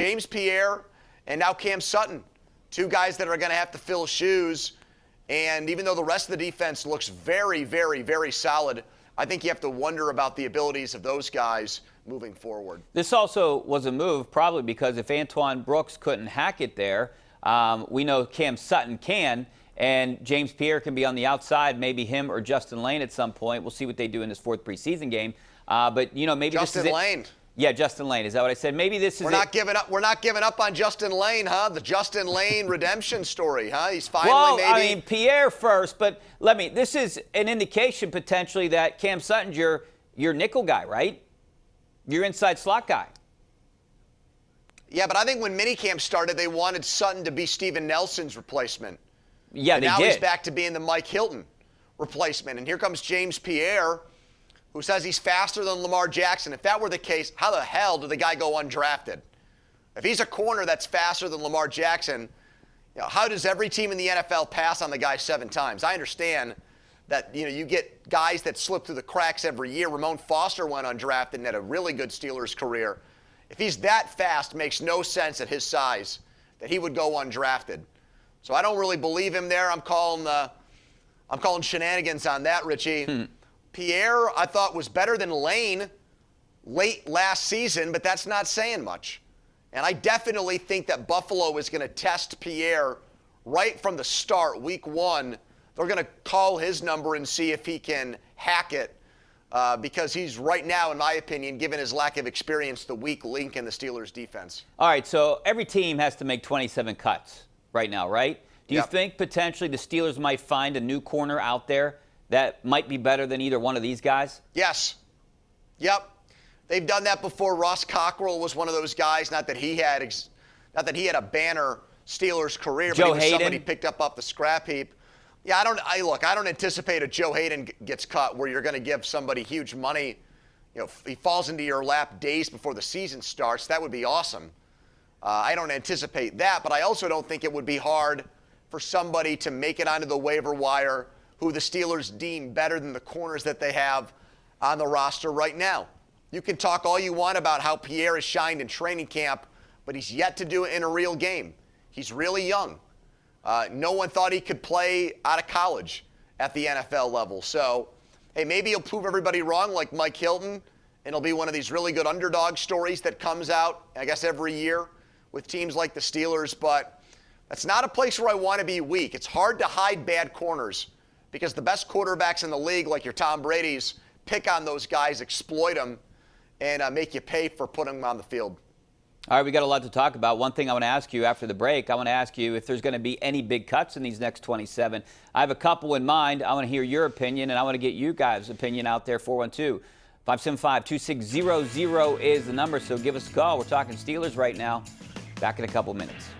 James Pierre and now Cam Sutton, two guys that are going to have to fill shoes. And even though the rest of the defense looks very, very, very solid, I think you have to wonder about the abilities of those guys moving forward. This also was a move probably because if Antoine Brooks couldn't hack it there, we know Cam Sutton can, and James Pierre can be on the outside, maybe him or Justin Lane at some point. We'll see what they do in this fourth preseason game. But, you know, maybe Justin this is Lane. Yeah, Justin Lane. Is that what I said? Maybe this is We're not giving up. We're not giving up on Justin Lane, huh? The Justin Lane redemption story, huh? He's finally well, maybe. I mean, Pierre first, but this is an indication potentially that Cam Sutton's your nickel guy, right? Your inside slot guy. Yeah, but I think when minicamp started, they wanted Sutton to be Steven Nelson's replacement. Yeah, and they now did. He's back to being the Mike Hilton replacement. And here comes James Pierre, who says he's faster than Lamar Jackson. If that were the case, how the hell did the guy go undrafted? If he's a corner that's faster than Lamar Jackson, you know, how does every team in the NFL pass on the guy 7 times? I understand that, you know, you get guys that slip through the cracks every year. Ramon Foster went undrafted and had a really good Steelers career. If he's that fast, it makes no sense at his size that he would go undrafted. So I don't really believe him there. I'm calling shenanigans on that, Richie. Pierre, I thought, was better than Lane late last season, but that's not saying much. And I definitely think that Buffalo is going to test Pierre right from the start, week 1. They're going to call his number and see if he can hack it because he's right now, in my opinion, given his lack of experience, the weak link in the Steelers' defense. All right, so every team has to make 27 cuts right now, right? Do you think potentially the Steelers might find a new corner out there that might be better than either one of these guys? Yes. Yep. They've done that before. Ross Cockrell was one of those guys. Not that he had a banner Steelers career, but he was somebody picked up off the scrap heap. Yeah, I don't anticipate a Joe Hayden gets cut where you're going to give somebody huge money. You know, he falls into your lap days before the season starts. That would be awesome. I don't anticipate that, but I also don't think it would be hard for somebody to make it onto the waiver wire who the Steelers deem better than the corners that they have on the roster right now. You can talk all you want about how Pierre has shined in training camp, but he's yet to do it in a real game. He's really young. No one thought he could play out of college at the NFL level. So, hey, maybe he'll prove everybody wrong like Mike Hilton, and it'll be one of these really good underdog stories that comes out, I guess, every year with teams like the Steelers. But that's not a place where I want to be weak. It's hard to hide bad corners because the best quarterbacks in the league, like your Tom Brady's, pick on those guys, exploit them, and make you pay for putting them on the field. All right, we got a lot to talk about. One thing I want to ask you after the break, I want to ask you if there's going to be any big cuts in these next 27. I have a couple in mind. I want to hear your opinion, and I want to get you guys' opinion out there. 412-575-2600 is the number, so give us a call. We're talking Steelers right now. Back in a couple minutes.